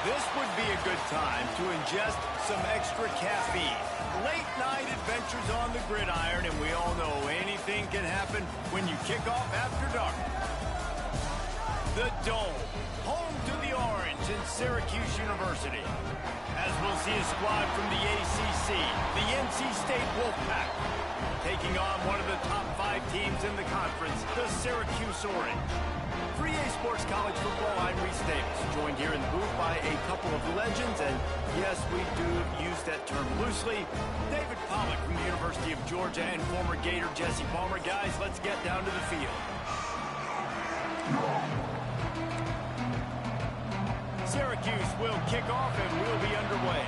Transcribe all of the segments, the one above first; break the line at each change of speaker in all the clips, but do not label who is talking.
This would be a good time to ingest some extra caffeine. Late night adventures on the gridiron, and we all know anything can happen when you kick off after dark. The Dome, home to the Orange in Syracuse University. As we'll see a squad from the ACC, the NC State Wolfpack, taking on one of the top 5 teams in the conference, the Syracuse Orange. 3A Sports College Football, I'm Reese Davis, joined here in the booth by a couple of legends, and yes, we do use that term loosely. David Pollock from the University of Georgia and former Gator Jesse Palmer. Guys, let's get down to the field. Syracuse will kick off and we'll be underway.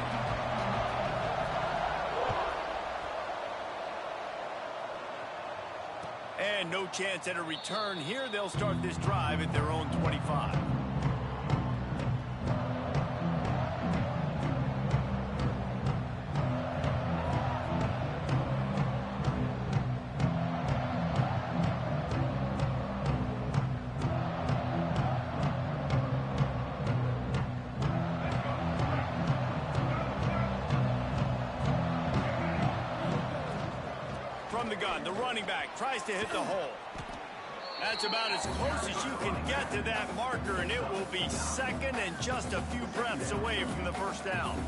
And no chance at a return here. They'll start this drive at their own 25. From the gun, the running back tries to hit the hole. That's about as close as you can get to that marker, and it will be second and just a few breaths away from the first down.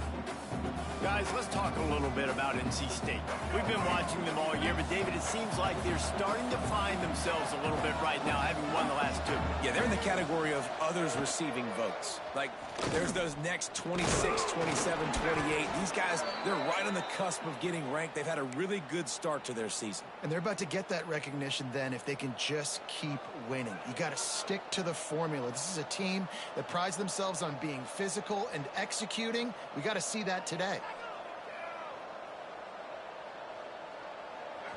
Guys, let's talk a little bit about NC State. We've been watching them all year, but David, it seems like they're starting to find themselves a little bit right now, having won the last 2.
Yeah, they're in the category of others receiving votes. Like, there's those next 26, 27, 28. These guys, they're right on the cusp of getting ranked. They've had a really good start to their season.
And they're about to get that recognition then if they can just keep winning. You got to stick to the formula. This is a team that prides themselves on being physical and executing. We got to see that today.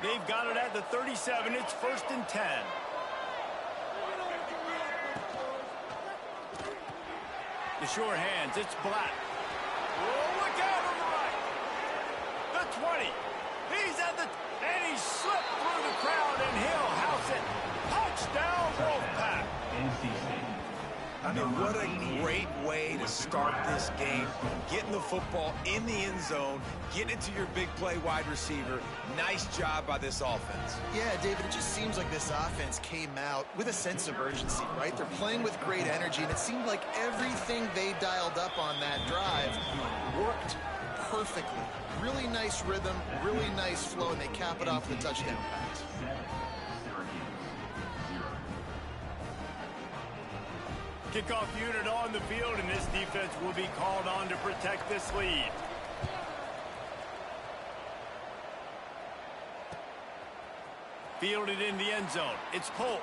They've got it at the 37. It's 1st and 10. The short hands. It's Black. Oh, look out on the right. The 20. He's at the... And he slipped through the crowd, and he'll house it. Touchdown, Wolfpack.
I mean, what a great way to start this game. Getting the football in the end zone, getting it to your big play wide receiver. Nice job by this offense.
Yeah, David, it just seems like this offense came out with a sense of urgency, right? They're playing with great energy, and it seemed like everything they dialed up on that drive worked perfectly. Really nice rhythm, really nice flow, and they cap it off with a touchdown pass.
Kickoff unit on the field, and this defense will be called on to protect this lead. Fielded in the end zone. It's Polk.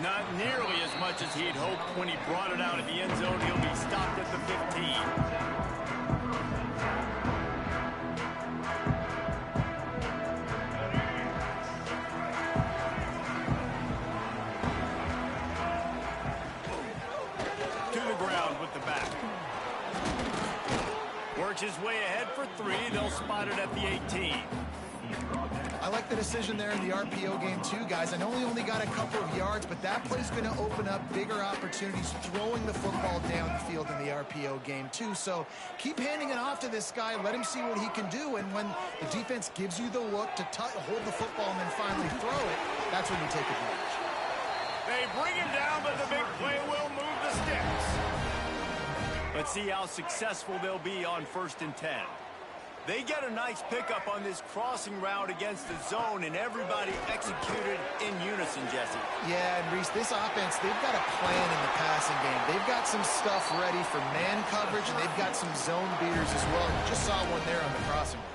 Not nearly as much as he'd hoped when he brought it out of the end zone. He'll be stopped at the 15. His way ahead for 3. They'll spot it at the 18.
I like the decision there in the RPO game too, guys. I know he only got a couple of yards, but that play's going to open up bigger opportunities throwing the football down the field in the RPO game too. So keep handing it off to this guy. Let him see what he can do. And when the defense gives you the look to hold the football and then finally throw it, that's when you take advantage.
They bring him down, but the big play will move the sticks. Let's see how successful they'll be on 1st and 10. They get a nice pickup on this crossing route against the zone, and everybody executed in unison, Jesse.
Yeah, and Reese, this offense, they've got a plan in the passing game. They've got some stuff ready for man coverage, and they've got some zone beaters as well. You just saw one there on the crossing route.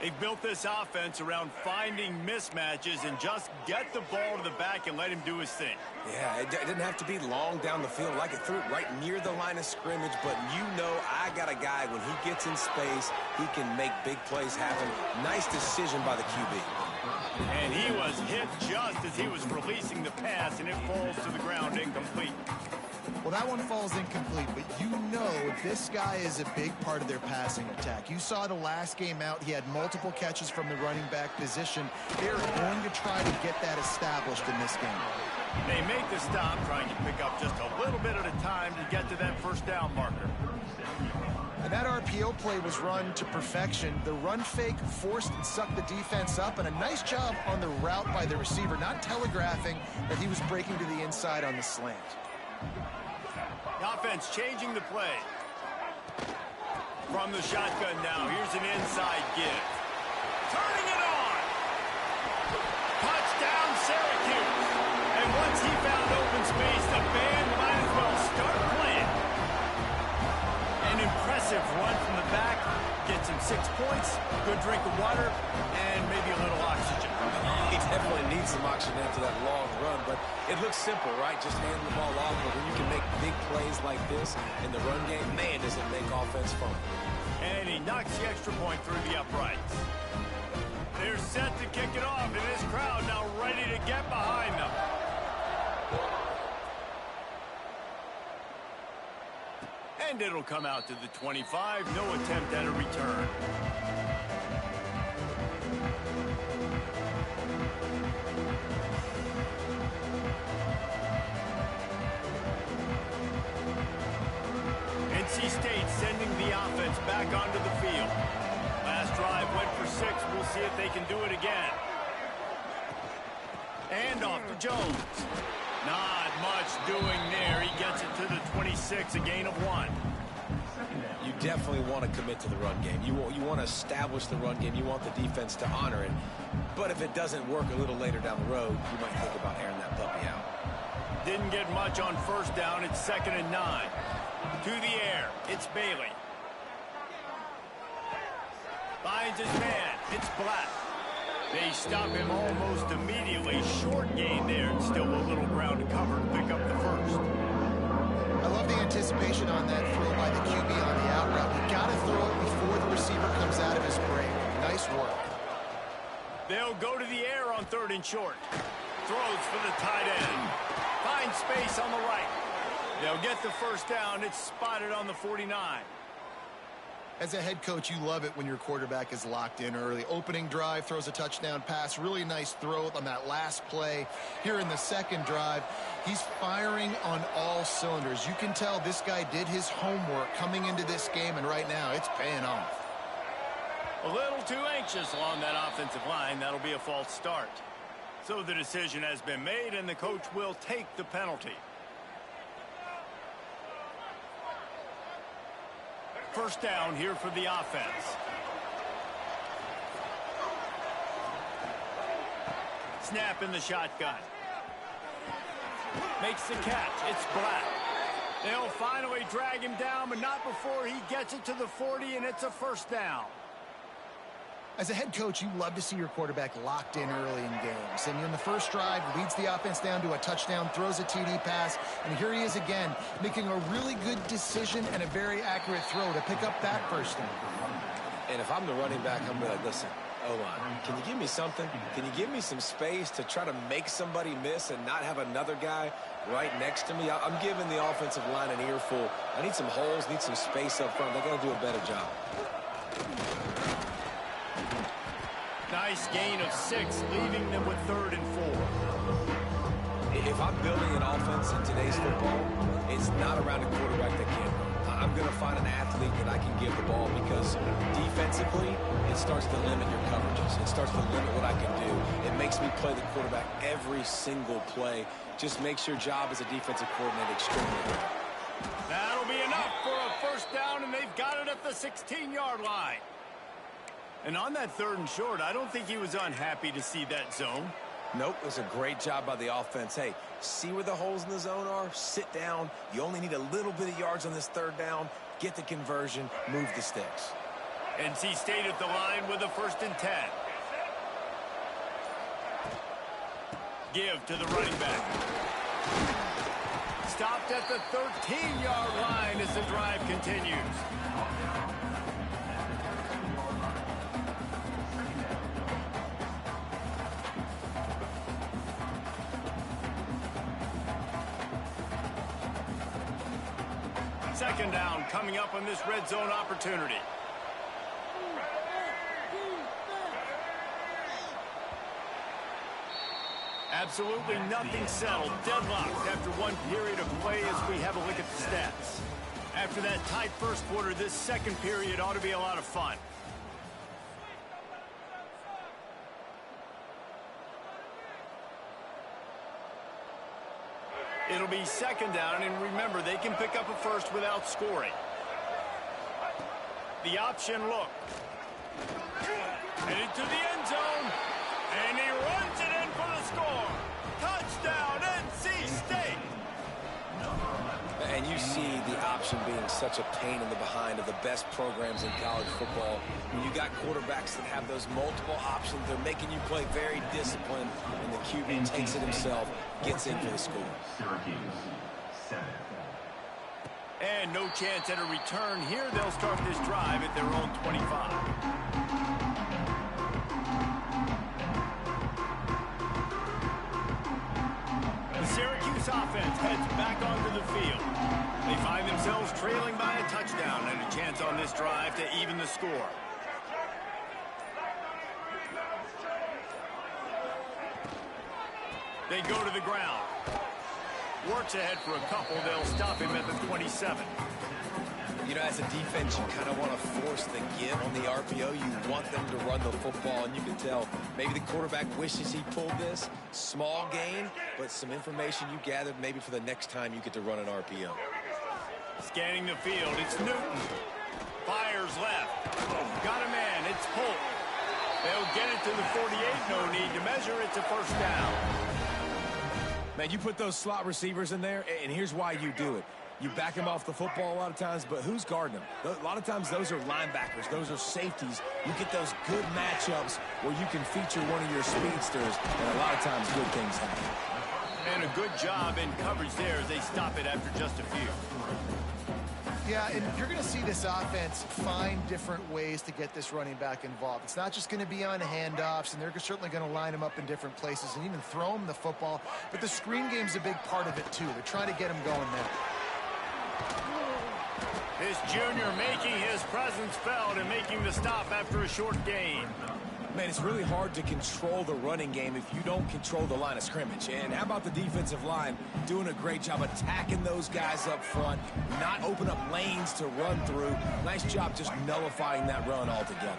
They've built this offense around finding mismatches and just get the ball to the back and let him do his thing.
Yeah, it didn't have to be long down the field. Like it threw it right near the line of scrimmage, but you know I got a guy, when he gets in space, he can make big plays happen. Nice decision by the QB.
And he was hit just as he was releasing the pass, and it falls to the ground incomplete.
Well, that one falls incomplete, but you know this guy is a big part of their passing attack. You saw the last game out, he had multiple catches from the running back position. They're going to try to get that established in this game.
They make the stop, trying to pick up just a little bit at a time to get to that first down marker.
And that RPO play was run to perfection. The run fake forced and sucked the defense up, and a nice job on the route by the receiver, not telegraphing that he was breaking to the inside on the slant.
The offense changing the play. From the shotgun now, here's an inside give. Turning it on. Touchdown, Syracuse. And once he found open space, the band might as well start playing. An impressive run from the back. Gets him 6 points, good drink of water, and maybe a little oxygen.
He definitely needs some oxygen after that long run, but it looks simple, right? Just hand the ball off, but when you can make big plays like this in the run game, man, does it make offense fun.
And he knocks the extra point through the uprights. They're set to kick it off, and this crowd now ready to get behind them. And it'll come out to the 25. No attempt at a return. NC State sending the offense back onto the field. Last drive went for 6. We'll see if they can do it again. And off to Jones. Not much doing there. He gets it to the 26, a gain of 1.
You definitely want to commit to the run game. You want to establish the run game. You want the defense to honor it. But if it doesn't work a little later down the road, you might think about airing that puppy out.
Didn't get much on first down. It's 2nd and 9. To the air. It's Bailey. Finds his man. It's Black. They stop him almost immediately. Short gain there, and still a little ground to cover to pick up the first.
I love the anticipation on that throw by the QB on the out route. You got to throw it before the receiver comes out of his break. Nice work.
They'll go to the air on 3rd and short. Throws for the tight end. Finds space on the right. They'll get the first down. It's spotted on the 49.
As a head coach, you love it when your quarterback is locked in early. Opening drive, throws a touchdown pass. Really nice throw on that last play. Here in the second drive, he's firing on all cylinders. You can tell this guy did his homework coming into this game, and right now it's paying off.
A little too anxious along that offensive line. That'll be a false start. So the decision has been made, and the coach will take the penalty. First down here for the offense. Snap in the shotgun. Makes the catch. It's Black. They'll finally drag him down, but not before he gets it to the 40, and it's a first down.
As a head coach, you love to see your quarterback locked in early in games. And in the first drive, leads the offense down to a touchdown, throws a TD pass, and here he is again, making a really good decision and a very accurate throw to pick up that first down.
And if I'm the running back, I'm like, listen, O-line, can you give me something? Can you give me some space to try to make somebody miss and not have another guy right next to me? I'm giving the offensive line an earful. I need some holes, need some space up front. They're going to do a better job.
Nice gain of 6, leaving them with 3rd and 4.
If I'm building an offense in today's football, it's not around a quarterback that can't run. I'm going to find an athlete that I can give the ball because defensively, it starts to limit your coverages. It starts to limit what I can do. It makes me play the quarterback every single play. Just makes your job as a defensive coordinator extremely good.
That'll be enough for a first down, and they've got it at the 16-yard line. And on that 3rd and short, I don't think he was unhappy to see that zone.
Nope, it was a great job by the offense. Hey, see where the holes in the zone are? Sit down. You only need a little bit of yards on this 3rd down. Get the conversion. Move the sticks.
NC State at the line with a 1st and 10. Give to the running back. Stopped at the 13-yard line as the drive continues. Second down coming up on this red zone opportunity. Absolutely nothing settled. Deadlocked after one period of play as we have a look at the stats. After that tight first quarter, this second period ought to be a lot of fun. It'll be second down, and remember, they can pick up a first without scoring. The option look. Headed to the end zone, and he runs it in for the score. Touchdown, NC State.
And you see the option being such a pain in the behind of the best programs in college football. When you got quarterbacks that have those multiple options, they're making you play very disciplined, and the QB takes it himself, gets in for the score.
And no chance at a return here. They'll start this drive at their own 25. The Syracuse offense heads back onto the field. They find themselves trailing by a touchdown and a chance on this drive to even the score. They go to the ground. Works ahead for a couple. They'll stop him at the 27.
You know, as a defense, you kind of want to force the give on the RPO. You want them to run the football, and you can tell maybe the quarterback wishes he pulled this. Small gain, but some information you gathered maybe for the next time you get to run an RPO.
Scanning the field, it's Newton. Fires left. Got a man, it's Polk. They'll get it to the 48, no need to measure, it's a first down.
Man, you put those slot receivers in there, and here's why you do it. You back them off the football a lot of times, but who's guarding them? A lot of times those are linebackers. Those are safeties. You get those good matchups where you can feature one of your speedsters, and a lot of times good things happen.
And a good job in coverage there as they stop it after just a few.
Yeah, and you're going to see this offense find different ways to get this running back involved. It's not just going to be on handoffs, and they're certainly going to line him up in different places and even throw him the football. But the screen game's a big part of it, too. They're trying to get him going there.
This junior making his presence felt and making the stop after a short gain.
Man, it's really hard to control the running game if you don't control the line of scrimmage. And how about the defensive line doing a great job attacking those guys up front, not open up lanes to run through. Nice job just nullifying that run altogether.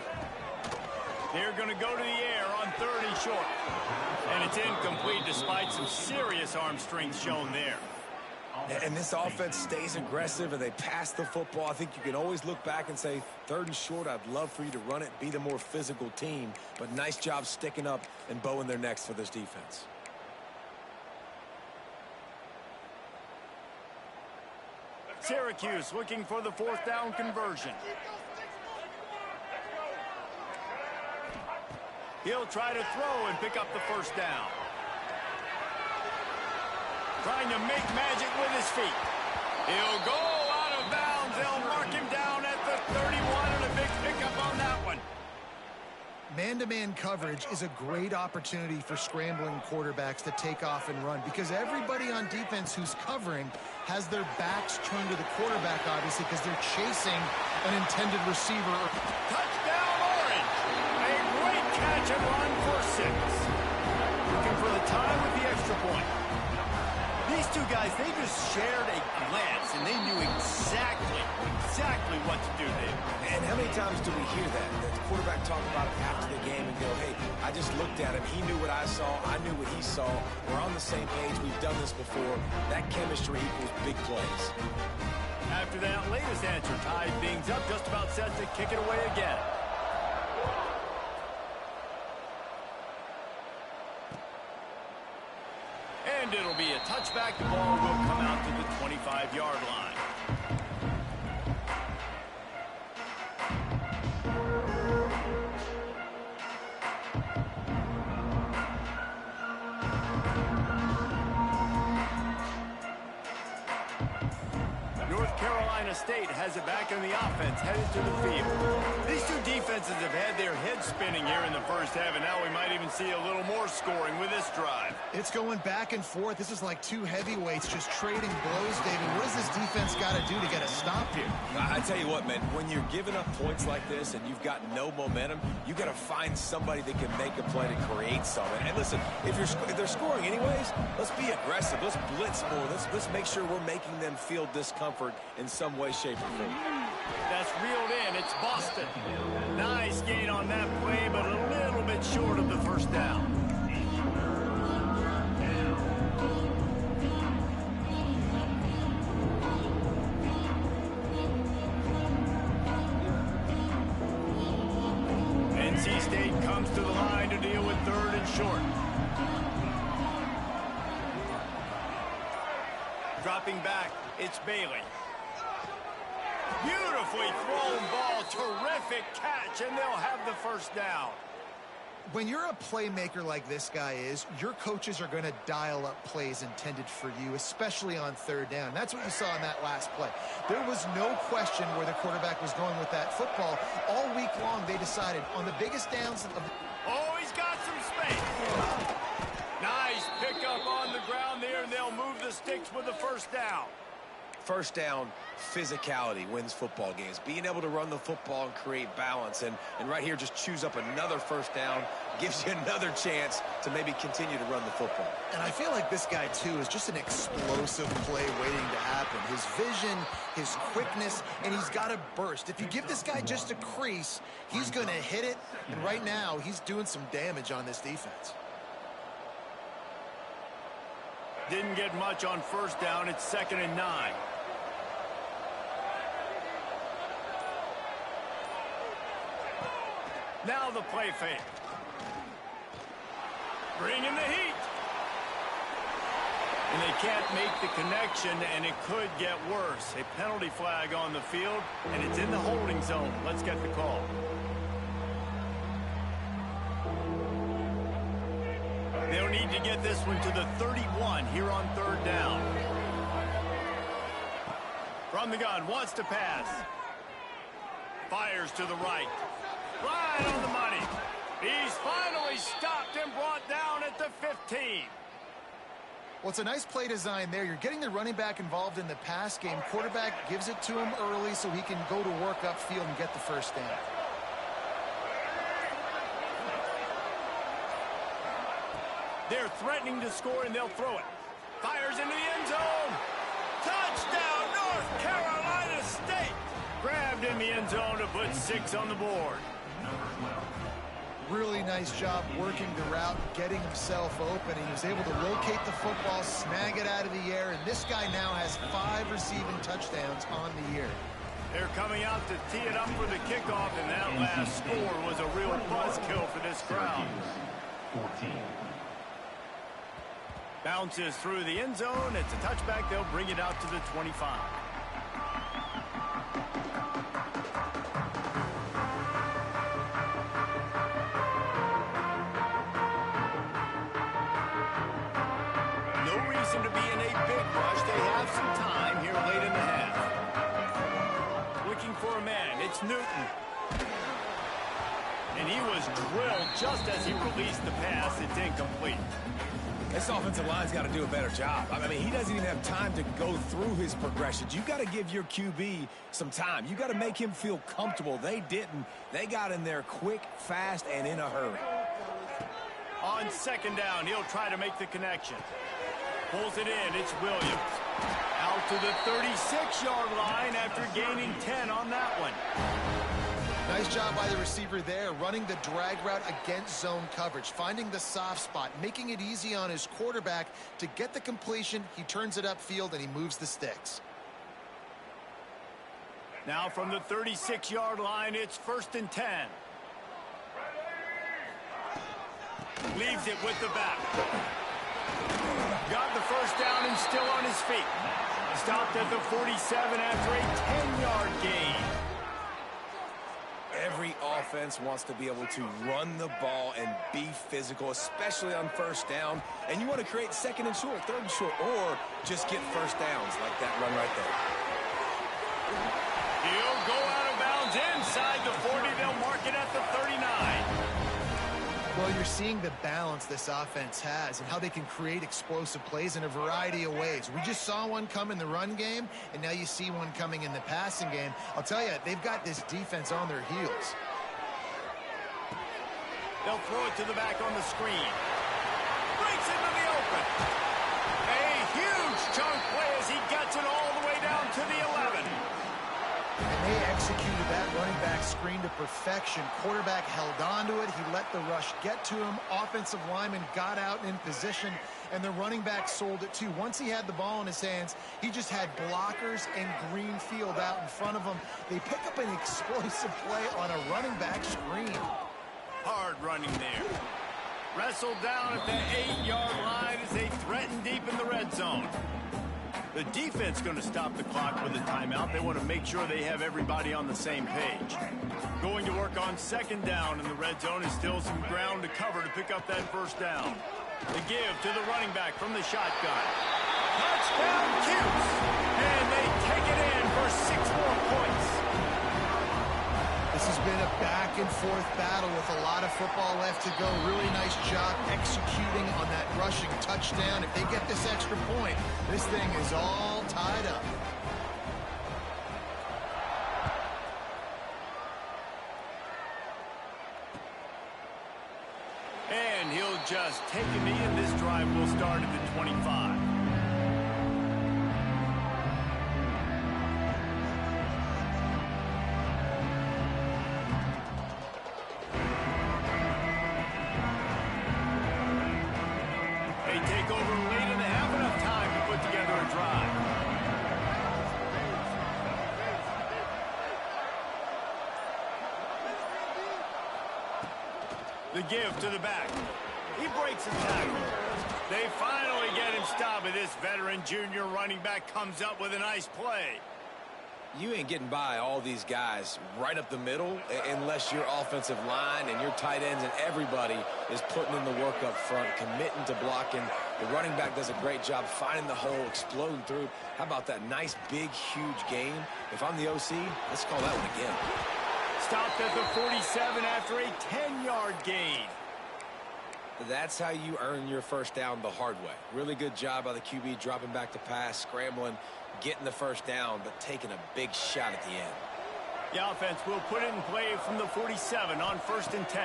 They're going to go to the air on 30 short. And it's incomplete despite some serious arm strength shown there.
And this offense stays aggressive and they pass the football. I think you can always look back and say, 3rd and short, I'd love for you to run it, be the more physical team. But nice job sticking up and bowing their necks for this defense.
Syracuse looking for the 4th down conversion. He'll try to throw and pick up the first down. Trying to make magic with his feet. He'll go out of bounds. They'll mark him down at the 31 and a big pickup on that one.
Man-to-man coverage is a great opportunity for scrambling quarterbacks to take off and run because everybody on defense who's covering has their backs turned to the quarterback, obviously, because they're chasing an intended receiver.
Touchdown, Orange. A great catch and run for 6. Looking for the tie with the extra point. These two guys, they just shared a glance, and they knew exactly what to do there.
And how many times do we hear that? The quarterback talk about it after the game and go, hey, I just looked at him. He knew what I saw. I knew what he saw. We're on the same page. We've done this before. That chemistry equals big plays.
After that latest answer tied things up, just about set to kick it away again. And it'll be a touchback. The ball will come out to the 25-yard line. North Carolina State has it back in the offense, headed to the field. These two defenses have had their heads spinning here in the first half, and now we might even see a little more scoring with this drive.
It's going back and forth. This is like two heavyweights just trading blows, David. What does this defense got to do to get a stop here?
I tell you what, man, when you're giving up points like this and you've got no momentum, you got to find somebody that can make a play to create something. And listen, if they're scoring anyways, let's be aggressive. Let's blitz more. Let's make sure we're making them feel discomfort in some way, shape, or form.
That's reeled in. It's Boston. Nice gain on that play, but a little bit short of the first down. NC State comes to the line to deal with 3rd and short. Dropping back, it's Bailey. Beautifully thrown ball, terrific catch, and they'll have the first down.
When you're a playmaker like this guy is, your coaches are going to dial up plays intended for you, especially on 3rd down. That's what you saw in that last play. There was no question where the quarterback was going with that football. All week long, they decided on the biggest downs of...
Oh, he's got some space. Nice pickup on the ground there, and they'll move the sticks with the first down.
First down, physicality wins football games. Being able to run the football and create balance. And right here, just choose up another first down, gives you another chance to maybe continue to run the football.
And I feel like this guy, too, is just an explosive play waiting to happen. His vision, his quickness, and he's got a burst. If you give this guy just a crease, he's going to hit it. And right now, he's doing some damage on this defense.
Didn't get much on first down. It's 2nd and 9. Now the play fake. Bring in the heat. And they can't make the connection, and it could get worse. A penalty flag on the field, and it's in the holding zone. Let's get the call. They'll need to get this one to the 31 here on 3rd down. From the gun, wants to pass. Fires to the right. Right on the money. He's finally stopped and brought down at the 15.
Well, it's a nice play design there. You're getting the running back involved in the pass game. Quarterback gives it to him early so he can go to work upfield and get the first down.
They're threatening to score, and they'll throw it. Fires into the end zone. Touchdown, North Carolina State. Grabbed in the end zone to put 6 on the board.
Really nice job working the route, getting himself open. He was able to locate the football, snag it out of the air, and this guy now has 5 receiving touchdowns on the year.
They're coming out to tee it up for the kickoff, and that last score was a real buzzkill for this crowd.
14.
Bounces through the end zone. It's a touchback. They'll bring it out to the 25. No reason to be in a big rush. They have some time here late in the half. Looking for a man. It's Newton. And he was drilled just as he released the pass. It's incomplete.
This offensive line's got to do a better job. I mean, he doesn't even have time to go through his progressions. You got to give your QB some time. You got to make him feel comfortable. They didn't. They got in there quick, fast, and in a hurry.
On 2nd down, he'll try to make the connection. Pulls it in. It's Williams. Out to the 36-yard line after gaining 10 on that one.
Nice job by the receiver there, running the drag route against zone coverage, finding the soft spot, making it easy on his quarterback to get the completion. He turns it upfield, and he moves the sticks.
Now from the 36-yard line, it's 1st and 10. Leaves it with the back. Got the first down and still on his feet. Stopped at the 47 after a 10-yard gain.
Every offense wants to be able to run the ball and be physical, especially on first down. And you want to create 2nd and short, 3rd and short, or just get first downs like that run right there.
He'll go out of bounds inside the 40. They'll mark it at the 39.
Well, you're seeing the balance this offense has and how they can create explosive plays in a variety of ways. We just saw one come in the run game, and now you see one coming in the passing game. I'll tell you, they've got this defense on their heels.
They'll throw it to the back on the screen. Breaks into the open. A huge chunk play as he gets it all the way down to the 11.
And they executed that running back screen to perfection. Quarterback held on to it. He let the rush get to him. Offensive lineman got out in position, and the running back sold it too. Once he had the ball in his hands, he just had blockers and green field out in front of him. They pick up an explosive play on a running back screen.
Hard running there. Wrestled down at the 8-yard line as they threaten deep in the red zone. The defense going to stop the clock with a timeout. They want to make sure they have everybody on the same page. Going to work on second down in the red zone is still some ground to cover to pick up that first down. The give to the running back from the shotgun. Touchdown Cuse! And they take it in for 6 more points.
This has been a back-and-forth battle with a lot of football left to go. Really nice job executing on that rushing touchdown. If they get this extra point, this thing is all tied up.
And he'll just take a knee, and this drive will start at the 25. The give to the back. He breaks a tackle. They finally get him stopped, but this veteran junior running back comes up with a nice play.
You ain't getting by all these guys right up the middle unless your offensive line and your tight ends and everybody is putting in the work up front, committing to blocking. The running back does a great job finding the hole, exploding through. How about that nice, big, huge game? If I'm the OC, let's call that one again.
Stopped at the 47 after a 10-yard gain.
That's how you earn your first down the hard way. Really good job by the QB dropping back to pass, scrambling, getting the first down, but taking a big shot at the end.
The offense will put it in play from the 47 on 1st and 10.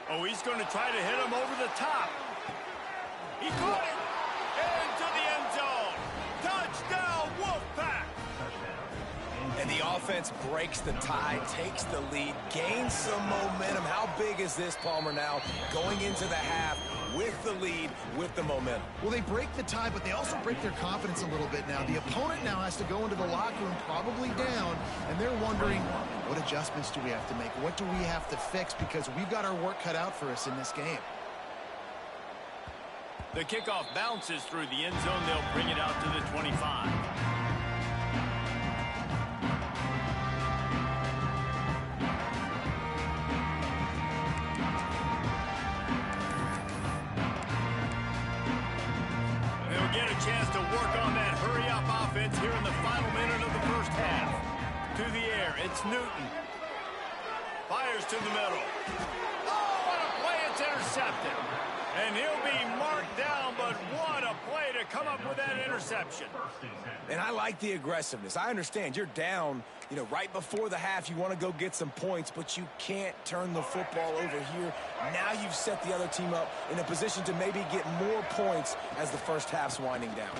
Oh, he's going to try to hit him over the top. He caught it into the end zone. Touchdown, Wolfpack.
And the offense breaks the tie, takes the lead, gains some momentum. How big is this, Palmer, now going into the half with the lead, with the momentum?
Well, they break the tie, but they also break their confidence a little bit now. The opponent now has to go into the locker room probably down, and they're wondering, what adjustments do we have to make? What do we have to fix? Because we've got our work cut out for us in this game.
The kickoff bounces through the end zone. They'll bring it out to the 25. Get a chance to work on that hurry-up offense here in the final minute of the first half. To the air, it's Newton. Fires to the middle. Oh, what a play, it's intercepted. And he'll be marked down, but what a play to come up with that interception.
And I like the aggressiveness. I understand you're down, right before the half. You want to go get some points, but you can't turn the football over here. Now you've set the other team up in a position to maybe get more points as the first half's winding down.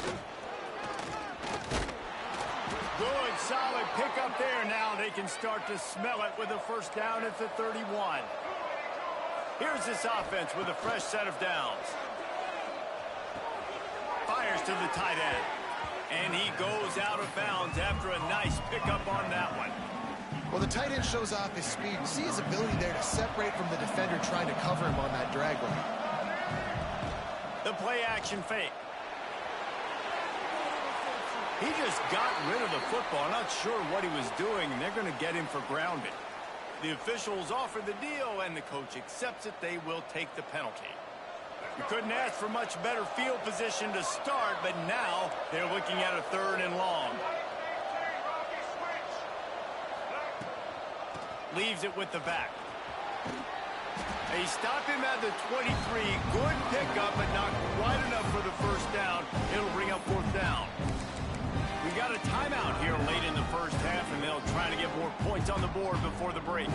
Good, solid pickup there. Now they can start to smell it with a first down at the 31. Here's this offense with a fresh set of downs. Fires to the tight end. And he goes out of bounds after a nice pickup on that one.
Well, the tight end shows off his speed. You see his ability there to separate from the defender trying to cover him on that drag run.
The play action fake. He just got rid of the football. Not sure what he was doing, and they're going to get him for grounding. The officials offer the deal, and the coach accepts it. They will take the penalty. You couldn't ask for much better field position to start, but now they're looking at a 3rd and long. Leaves it with the back. They stop him at the 23. Good pickup, but not quite enough for the first down. It'll bring up 4th down. We got a timeout here late in the first half, and they'll try to get more points on the board before the break.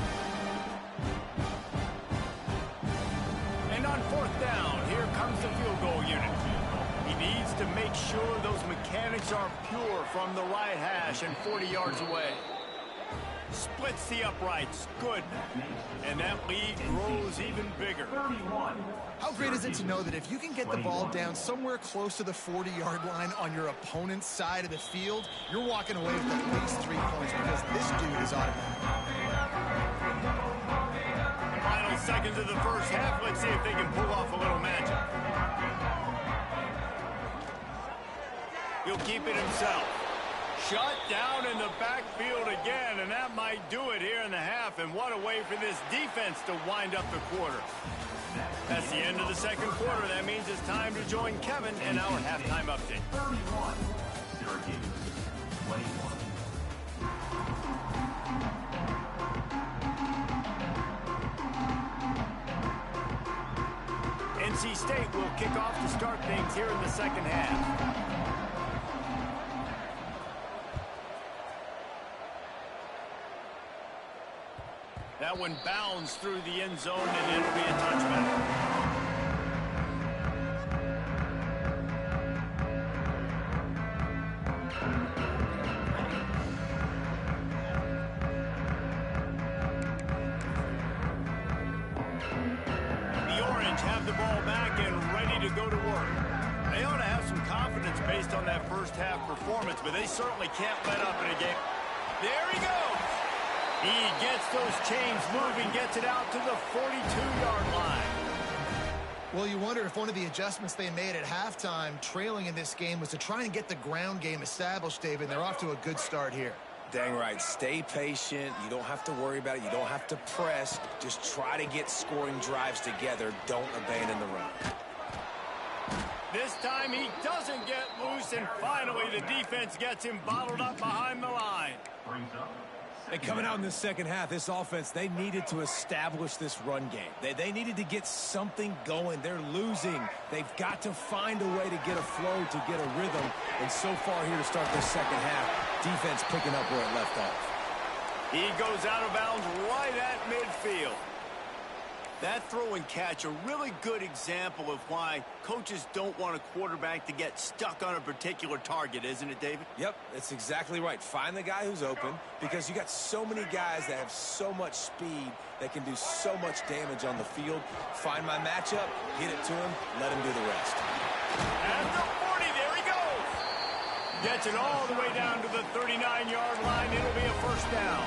And on 4th down, here comes the field goal unit. He needs to make sure those mechanics are pure from the right hash and 40 yards away. Splits the uprights. Good. And that lead grows even bigger.
How great is it to know that if you can get the ball down somewhere close to the 40-yard line on your opponent's side of the field, you're walking away with at least 3 points because this dude is automatic.
Final seconds of the first half. Let's see if they can pull off a little magic. He'll keep it himself. Shut down in the backfield again, and that might do it here in the half. And what a way for this defense to wind up the quarter. That's the end of the second quarter. That means it's time to join Kevin in our halftime update.
31, Syracuse, 21.
NC State will kick off to start things here in the second half. That one bounds through the end zone, and it'll be a touchback. The Orange have the ball back and ready to go to work. They ought to have some confidence based on that first half performance, but they certainly can't let up in a game. There he goes. He gets those chains moving, gets it out to the 42-yard line.
Well, you wonder if one of the adjustments they made at halftime, trailing in this game, was to try and get the ground game established, David. They're off to a good start here.
Dang right. Stay patient. You don't have to worry about it. You don't have to press. Just try to get scoring drives together. Don't abandon the run.
This time he doesn't get loose, and finally the defense gets him bottled up behind the line.
Brings up.
And coming out in the second half, this offense, they needed to establish this run game. They needed to get something going. They're losing. They've got to find a way to get a flow, to get a rhythm. And so far here to start this second half, defense picking up where it left off.
He goes out of bounds right at midfield. That throw and catch, a really good example of why coaches don't want a quarterback to get stuck on a particular target, isn't it, David?
Yep, that's exactly right. Find the guy who's open, because you got so many guys that have so much speed that can do so much damage on the field. Find my matchup, get it to him, let him do the rest.
At the 40, there he goes. Gets it all the way down to the 39-yard line. It'll be a first down.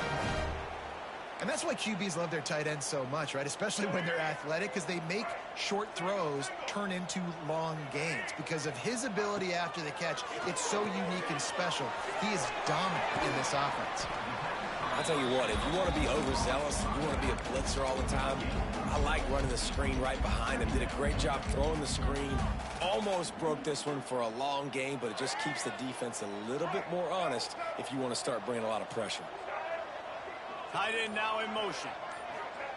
And that's why QBs love their tight ends so much, right? Especially when they're athletic, because they make short throws turn into long gains. Because of his ability after the catch, it's so unique and special. He is dominant in this offense.
I'll tell you what, if you want to be overzealous, if you want to be a blitzer all the time, I like running the screen right behind him. Did a great job throwing the screen. Almost broke this one for a long game, but it just keeps the defense a little bit more honest if you want to start bringing a lot of pressure.
Tight end now in motion.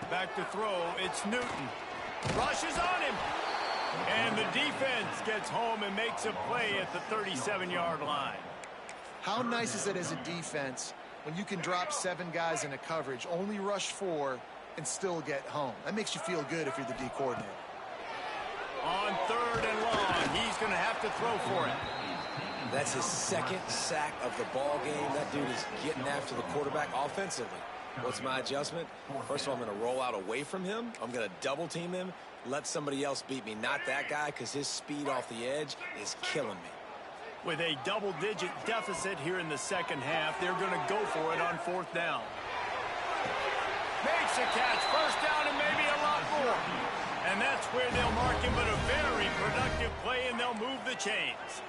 Back to throw. It's Newton. Rushes on him. And the defense gets home and makes a play at the 37-yard line.
How nice is it as a defense when you can drop 7 guys in a coverage, only rush 4, and still get home? That makes you feel good if you're the D coordinator.
On 3rd and long, he's going to have to throw for it.
That's his second sack of the ball game. That dude is getting after the quarterback offensively. What's my adjustment? First of all, I'm going to roll out away from him. I'm going to double team him, let somebody else beat me, not that guy, because his speed off the edge is killing me.
With a double-digit deficit here in the second half, they're going to go for it on 4th down. Makes a catch, first down, and maybe a lot more. And that's where they'll mark him, but a very productive play, and they'll move the chains.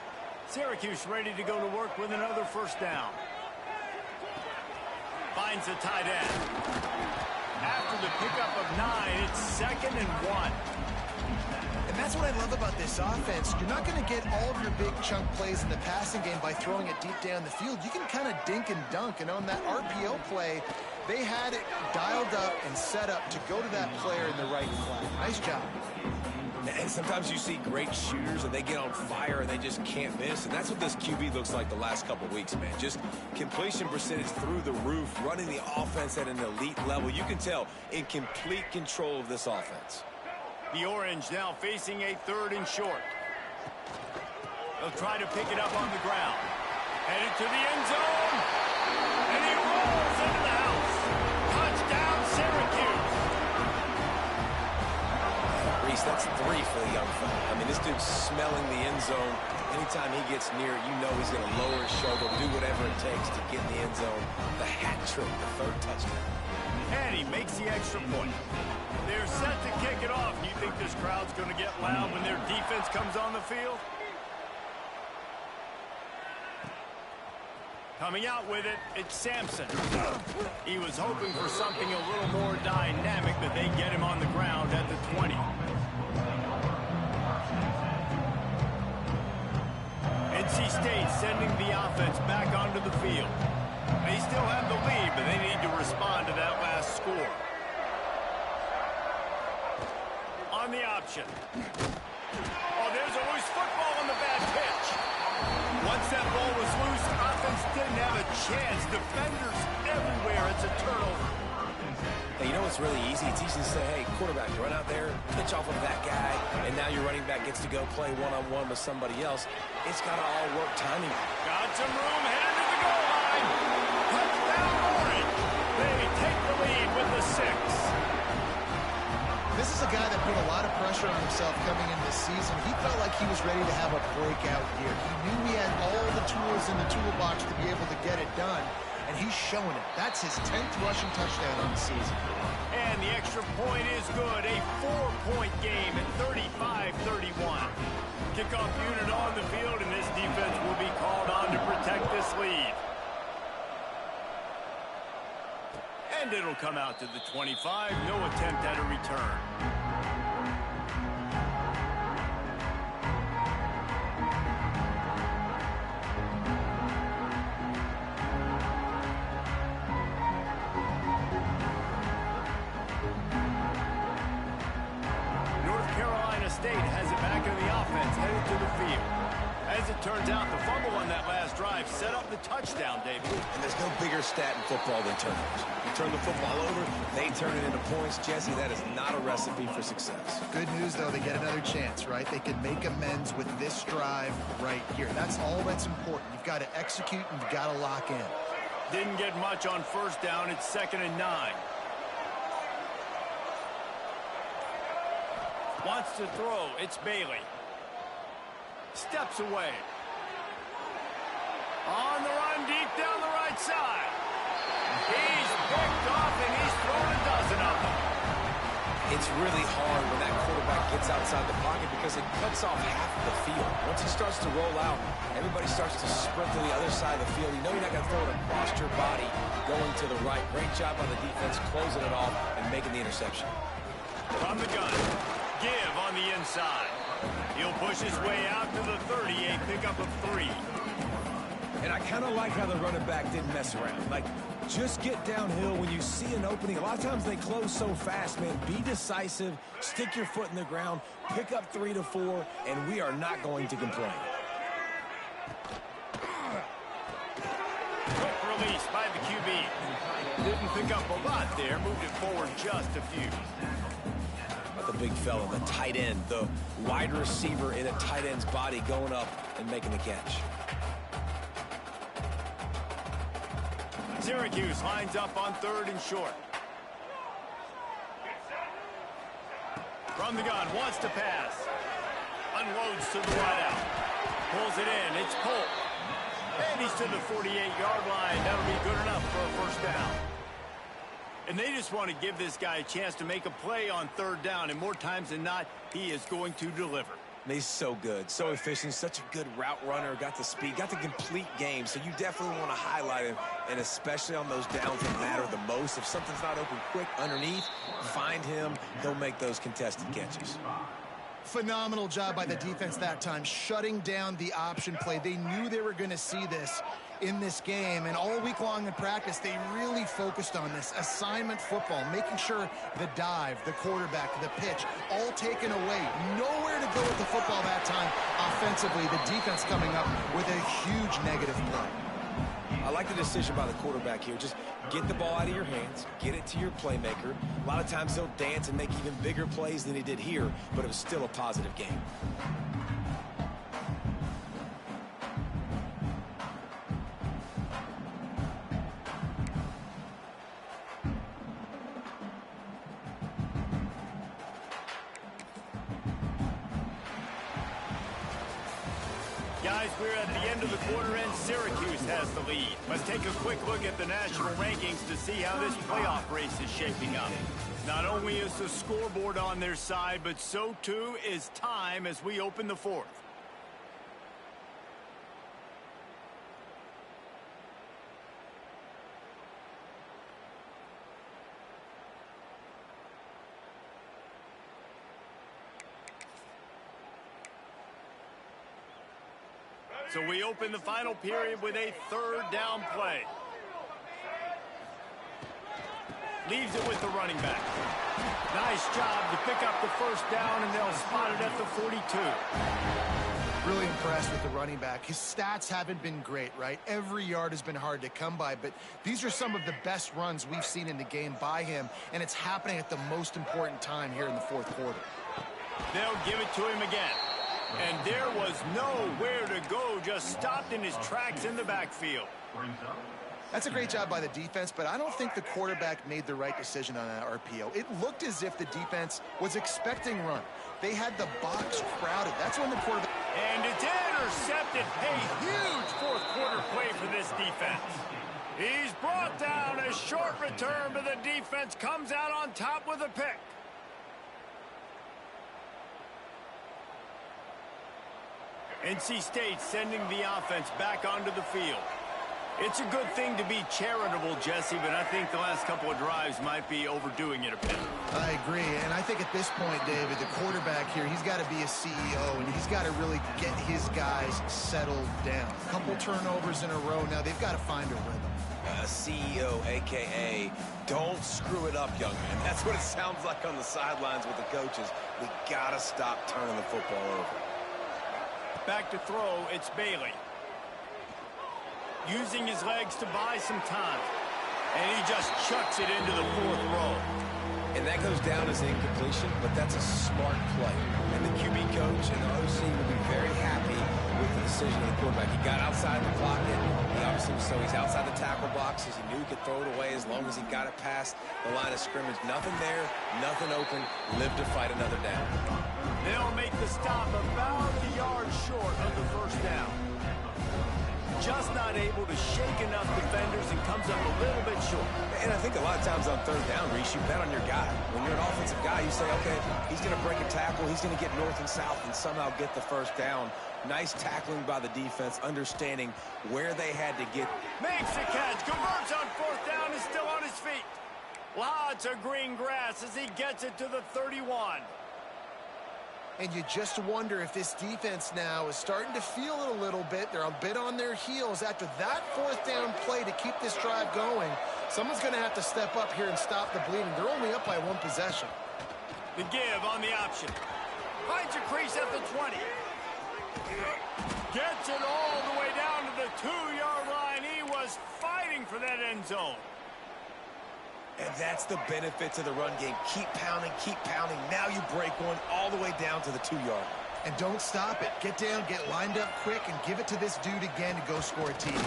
Syracuse ready to go to work with another first down. Finds the tight end. After the pickup of 9, it's 2nd and 1.
And that's what I love about this offense. You're not going to get all of your big chunk plays in the passing game by throwing it deep down the field. You can kind of dink and dunk, and on that RPO play, they had it dialed up and set up to go to that player in the right flat. Nice job.
And sometimes you see great shooters and they get on fire and they just can't miss. And that's what this QB looks like the last couple weeks, man. Just completion percentage through the roof, running the offense at an elite level. You can tell in complete control of this offense.
The Orange now facing a 3rd and short. They'll try to pick it up on the ground. Headed to the end zone. And he rolls into the house. Touchdown, Syracuse.
Reese, that's 3 for the young fella. I mean, this dude's smelling the end zone. Anytime he gets near it, you know he's going to lower his shoulder, do whatever it takes to get in the end zone. The hat trick, the 3rd touchdown.
And he makes the extra point. They're set to kick it off. Do you think this crowd's going to get loud when their defense comes on the field? Coming out with it, it's Sampson. He was hoping for something a little more dynamic, but they get him on the ground at the 20. NC State sending the offense back onto the field. They still have the lead, but they need to respond to that last score. On the option. Oh, there's always football on the bad pitch. Once that ball was loose, offense didn't have a chance. Defenders everywhere. It's a turnover.
Hey, you know what's really easy? It's easy to say, hey, quarterback, run out there, pitch off of that guy, and now your running back gets to go play one-on-one with somebody else. It's got to all work timing.
Got some room, headed to the goal line. Touchdown, Orange. They take the lead with the 6.
This is a guy that put a lot of pressure on himself coming into this season. He felt like he was ready to have a breakout year. He knew he had all the tools in the toolbox to be able to get it done, and he's showing it. That's his 10th rushing touchdown on the season.
And the extra point is good. A 4-point game at 35-31. Kickoff unit on the field, and this defense will be called on to protect this lead. And it'll come out to the 25. No attempt at a return. North Carolina State has it back in the offense, headed to the field. As it turns out, the fumble on that last drive set up the touchdown, David.
And there's no bigger stat in football than turnovers. You turn the football over, they turn it into points. Jesse, that is not a recipe for success.
Good news, though, they get another chance, right? They can make amends with this drive right here. That's all that's important. You've got to execute and you've got to lock in.
Didn't get much on 1st down. It's 2nd and 9. Wants to throw. It's Bailey. Steps away. On the run, deep down the right side. He's picked off, and he's thrown a dozen of them.
It's really hard when that quarterback gets outside the pocket because it cuts off half of the field. Once he starts to roll out, everybody starts to sprint to the other side of the field. You know you're not going to throw it across your body going to the right. Great job on the defense, closing it off and making the interception.
From the gun. Give on the inside. He'll push his way out to the 30, a pickup of 3.
And I kind of like how the running back didn't mess around. Like, just get downhill when you see an opening. A lot of times they close so fast, man. Be decisive, stick your foot in the ground, pick up 3 to 4, and we are not going to complain.
Quick release by the QB. Didn't pick up a lot there, moved it forward just a few.
The big fella, the tight end, the wide receiver in a tight end's body going up and making the catch.
Syracuse lines up on 3rd and short. From the gun, wants to pass. Unloads to the right out. Pulls it in, it's Polk. And he's to the 48-yard line. That'll be good enough for a 1st down. And they just want to give this guy a chance to make a play on 3rd down. And more times than not, he is going to deliver.
He's so good, so efficient, such a good route runner, got the speed, got the complete game. So you definitely want to highlight him, and especially on those downs that matter the most. If something's not open quick underneath, find him. He'll make those contested catches.
Phenomenal job by the defense that time, shutting down the option play. They knew they were going to see this in this game, and all week long in practice, they really focused on this assignment football, making sure the dive, the quarterback, the pitch, all taken away. Nowhere to go with the football that time offensively. The defense coming up with a huge negative play.
I like the decision by the quarterback here. Just get the ball out of your hands, get it to your playmaker. A lot of times he'll dance and make even bigger plays than he did here, but it was still a positive game.
Guys, we're at the end of the quarter and Syracuse has the lead. Let's take a quick look at the national rankings to see how this playoff race is shaping up. Not only is the scoreboard on their side, but so too is time as we open the fourth. So we open the final period with a third down play. Leaves it with the running back. Nice job to pick up the first down, and they'll spot it at the 42.
Really impressed with the running back. His stats haven't been great, right? Every yard has been hard to come by, but these are some of the best runs we've seen in the game by him, and it's happening at the most important time here in the fourth quarter.
They'll give it to him again. And there was nowhere to go, just stopped in his tracks in the backfield.
That's a great job by the defense, but I don't think the quarterback made the right decision on that RPO. It looked as if the defense was expecting run. They had the box crowded. That's when the quarterback...
And it's intercepted. A huge fourth quarter play for this defense. He's brought down. A short return, but the defense comes out on top with a pick. NC State sending the offense back onto the field. It's a good thing to be charitable, Jesse, but I think the last couple of drives might be overdoing it a bit.
I agree, and I think at this point, David, the quarterback here, he's got to be a CEO, and he's got to really get his guys settled down. A couple turnovers in a row now. They've got to find a rhythm.
CEO, a.k.a. don't screw it up, young man. That's what it sounds like on the sidelines with the coaches. We got to stop turning the football over.
Back to throw, it's Bailey. Using his legs to buy some time. And he just chucks it into the fourth row.
And that goes down as an incompletion, but that's a smart play. And the QB coach and the OC will be very happy with the decision of the quarterback. He got outside the pocket. He obviously, so he's outside the tackle boxes. He knew he could throw it away as long as he got it past the line of scrimmage. Nothing there, nothing open. Live to fight another down.
They'll make the stop about a yard short of the first down. Just not able to shake enough defenders and comes up a little bit short.
And I think a lot of times on third down, Reese, you bet on your guy. When you're an offensive guy, you say, okay, he's going to break a tackle, he's going to get north and south and somehow get the first down. Nice tackling by the defense, understanding where they had to get.
Makes the catch, converts on fourth down, is still on his feet. Lots of green grass as he gets it to the 31.
And you just wonder if this defense now is starting to feel it a little bit. They're a bit on their heels after that fourth down play to keep this drive going. Someone's going to have to step up here and stop the bleeding. They're only up by one possession.
The give on the option. Finds a crease at the 20. Gets it all the way down to the 2-yard line. He was fighting for that end zone.
And that's the benefit to the run game. Keep pounding, keep pounding. Now you break one all the way down to the 2-yard.
And don't stop it. Get down, get lined up quick, and give it to this dude again to go score a TD.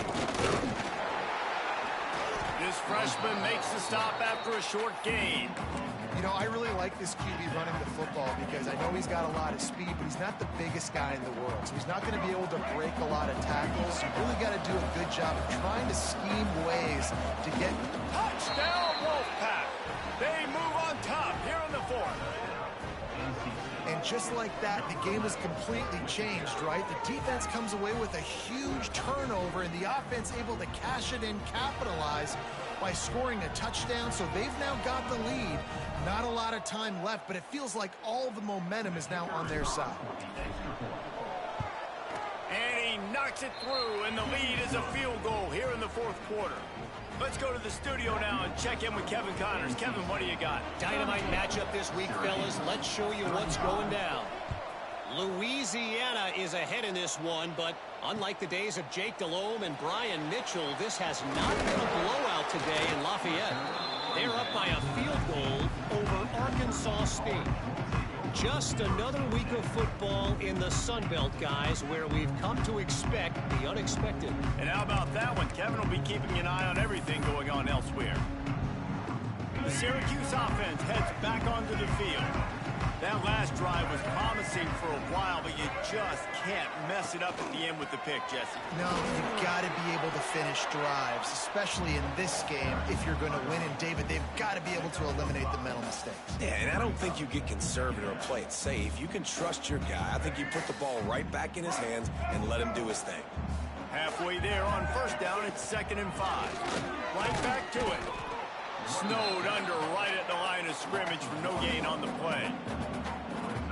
This freshman makes the stop after a short gain.
You know, I really like this QB running the football because I know he's got a lot of speed, but he's not the biggest guy in the world. So he's not going to be able to break a lot of tackles. You really got to do a good job of trying to scheme ways to get...
Touchdown, Wolfpack! They move on top here in the fourth.
And just like that, the game has completely changed, right? The defense comes away with a huge turnover, and the offense able to cash it in, capitalize by scoring a touchdown. So they've now got the lead Not a lot of time left, but it feels like all the momentum is now on their side.
And he knocks it through, and the lead is a field goal here in the fourth quarter. Let's go to the studio now and check in with Kevin Connors. Kevin, what do you got?
Dynamite matchup this week, fellas. Let's show you what's going down. Louisiana is ahead in this one, but unlike the days of Jake Delhomme and Brian Mitchell, this has not been a blowout today in Lafayette. They're up by a field goal over Arkansas State. Just another week of football in the Sun Belt, guys, where we've come to expect the unexpected.
And how about that one? Kevin will be keeping an eye on everything going on elsewhere. The Syracuse offense heads back onto the field. That last drive was promising for a while, but you just can't mess it up at the end with the pick, Jesse.
No, you've got to be able to finish drives, especially in this game. If you're going to win, and David, they've got to be able to eliminate the mental mistakes.
Yeah, and I don't think you get conservative or play it safe. You can trust your guy. I think you put the ball right back in his hands and let him do his thing.
Halfway there on first down, it's 2nd and 5. Right back to it. Snowed under right at the line of scrimmage for no gain on the play.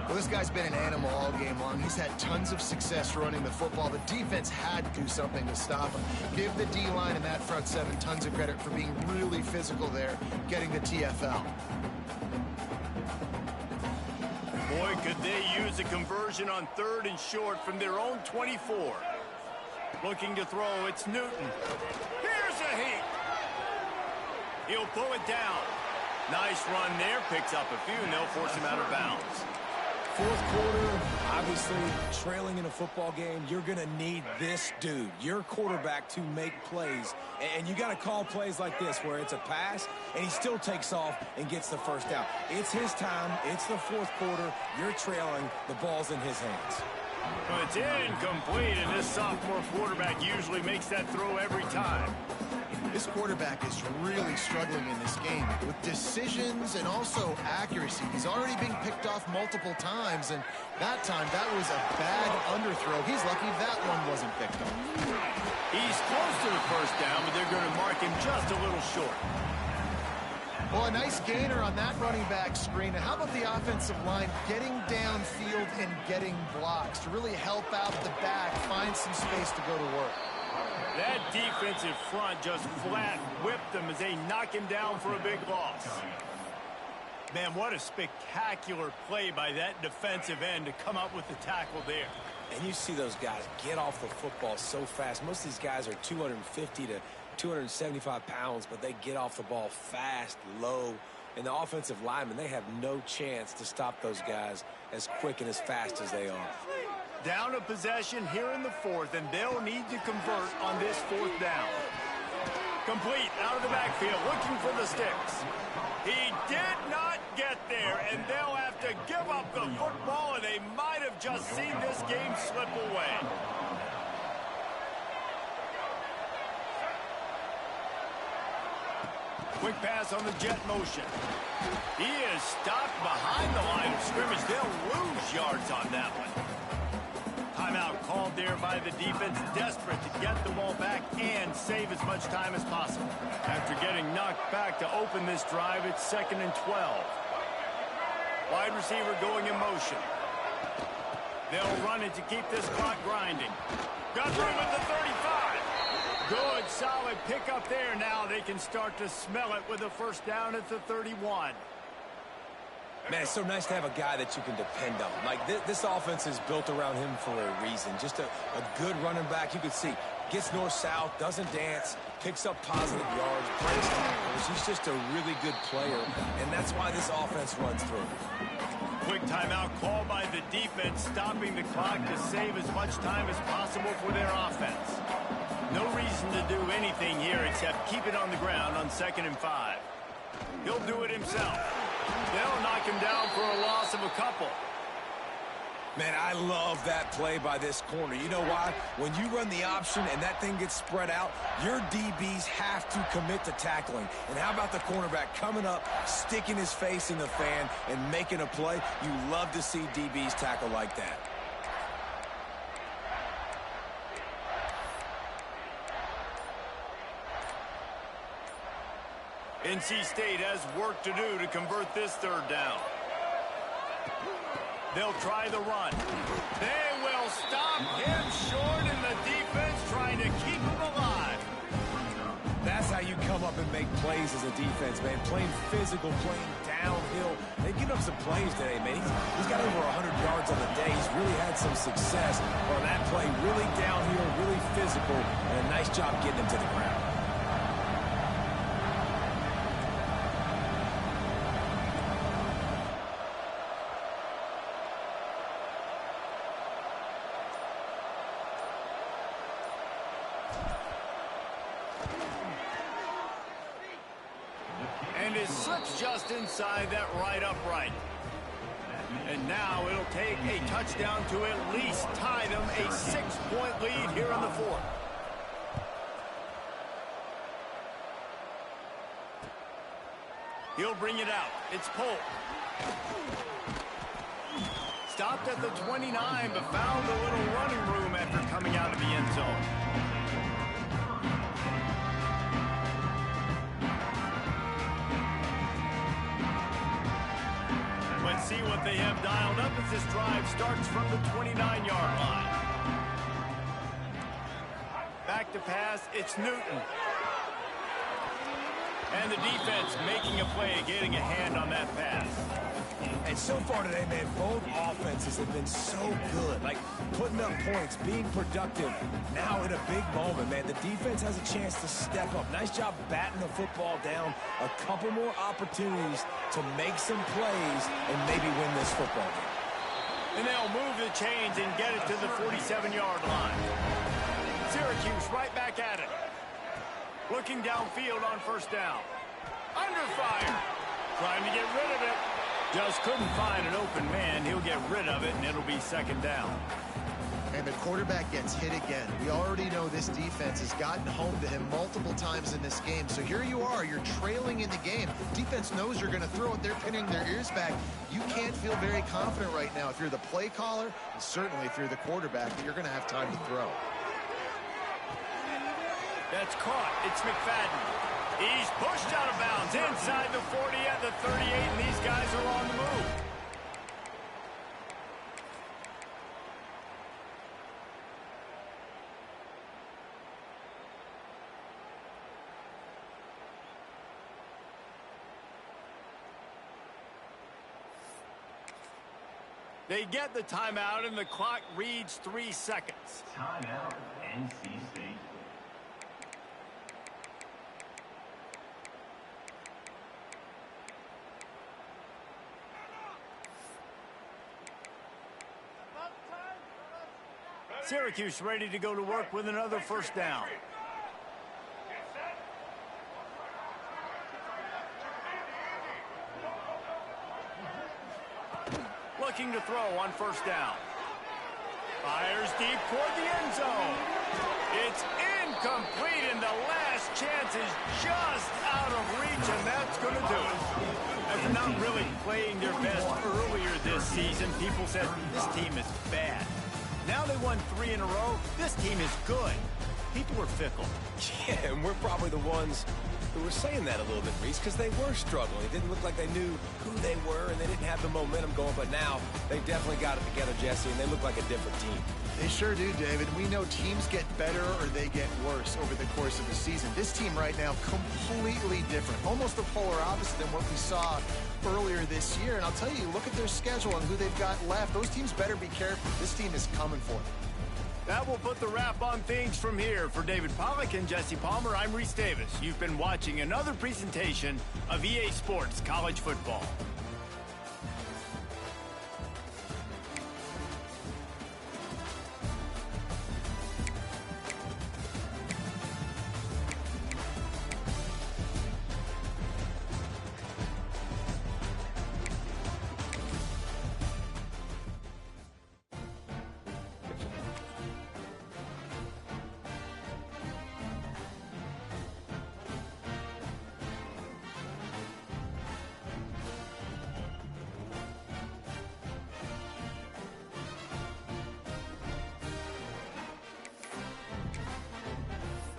Well, this guy's been an animal all game long. He's had tons of success running the football. The defense had to do something to stop him. Give the D-line and that front seven tons of credit for being really physical there, getting the TFL.
Boy, could they use a conversion on 3rd and short from their own 24. Looking to throw, it's Newton. Here's a heat. He'll pull it down. Nice run there. Picks up a few, and they'll force him out of bounds.
Fourth quarter, obviously, trailing in a football game, you're going to need this dude, your quarterback, to make plays. And you got to call plays like this where it's a pass, and he still takes off and gets the first down. It's his time. It's the fourth quarter. You're trailing. The ball's in his hands.
Well, it's incomplete, and this sophomore quarterback usually makes that throw every time.
This quarterback is really struggling in this game with decisions and also accuracy. He's already been picked off multiple times, and that time that was a bad underthrow. He's lucky that one wasn't picked off.
He's close to the first down, but they're going to mark him just a little short.
Well, a nice gainer on that running back screen. And how about the offensive line getting downfield and getting blocks to really help out the back, find some space to go to work?
That defensive front just flat whipped them as they knock him down for a big loss. Man, what a spectacular play by that defensive end to come up with the tackle there.
And you see those guys get off the football so fast. Most of these guys are 250 to 275 pounds, but they get off the ball fast, low. And the offensive linemen, they have no chance to stop those guys as quick and as fast as they are.
Down a possession here in the fourth, and they'll need to convert on this fourth down. Complete out of the backfield, looking for the sticks. He did not get there, and they'll have to give up the football, and they might have just seen this game slip away. Quick pass on the jet motion. He is stopped behind the line of scrimmage. They'll lose yards on that one. Timeout called there by the defense, desperate to get the ball back and save as much time as possible. After getting knocked back to open this drive, it's 2nd and 12. Wide receiver going in motion. They'll run it to keep this clock grinding. Got room at the 35. Good, solid pickup there. Now they can start to smell it with a first down at the 31.
Man, it's so nice to have a guy that you can depend on. Like, this offense is built around him for a reason. Just a good running back. You can see, gets north-south, doesn't dance, picks up positive yards, breaks tackles. He's just a really good player, and that's why this offense runs through.
Quick timeout call by the defense, stopping the clock to save as much time as possible for their offense. No reason to do anything here except keep it on the ground on 2nd and 5. He'll do it himself. They'll knock him down for a loss of a couple.
Man, I love that play by this corner. You know why? When you run the option and that thing gets spread out, your DBs have to commit to tackling. And how about the cornerback coming up, sticking his face in the fan, and making a play? You love to see DBs tackle like that.
NC State has work to do to convert this third down. They'll try the run. They will stop him short, and the defense trying to keep him alive.
That's how you come up and make plays as a defense, man. Playing physical, playing downhill. They've given up some plays today, man. He's got over 100 yards on the day. He's really had some success on that play. Really downhill, really physical, and a nice job getting him to the ground.
And it slips just inside that right upright. And now it'll take a touchdown to at least tie them a 6-point lead here in the fourth. He'll bring it out. It's Polk. Stopped at the 29, but found a little running room after coming out of the end zone. Let's see what they have dialed up as this drive starts from the 29-yard line. Back to pass, it's Newton. And the defense making a play, getting a hand on that pass.
And so far today, man, both offenses have been so good. Like, putting up points, being productive. Now in a big moment, man, the defense has a chance to step up. Nice job batting the football down. A couple more opportunities to make some plays and maybe win this football game.
And they'll move the chains and get it to the 47-yard line. Syracuse right back at it. Looking downfield on first down. Under fire. Trying to get rid of it. Just couldn't find an open man. He'll get rid of it, and it'll be second down.
And the quarterback gets hit again. We already know this defense has gotten home to him multiple times in this game. So here you are. You're trailing in the game. Defense knows you're going to throw it. They're pinning their ears back. You can't feel very confident right now if you're the play caller, and certainly if you're the quarterback, that you're going to have time to throw.
That's caught. It's McFadden. He's pushed out of bounds inside the 40 at the 38, and these guys are on the move. They get the timeout, and the clock reads 3 seconds.
Timeout, NC State.
Syracuse ready to go to work with another first down. Looking to throw on first down. Fires deep toward the end zone. It's incomplete, and the last chance is just out of reach, and that's going to do it. After not really playing their best earlier this season, people said this team is bad. Now they won 3 in a row. This team is good. People are fickle.
Yeah, and we're probably the ones who were saying that a little bit, Reese, because they were struggling. It didn't look like they knew who they were, and they didn't have the momentum going. But now they definitely got it together, Jesse, and they look like a different team.
They sure do, David. We know teams get better or they get worse over the course of the season. This team right now, completely different. Almost the polar opposite than what we saw earlier this year. And I'll tell you, look at their schedule and who they've got left. Those teams better be careful. This team is coming for them.
That will put the wrap on things from here. For David Pollack and Jesse Palmer, I'm Reese Davis. You've been watching another presentation of EA Sports College Football.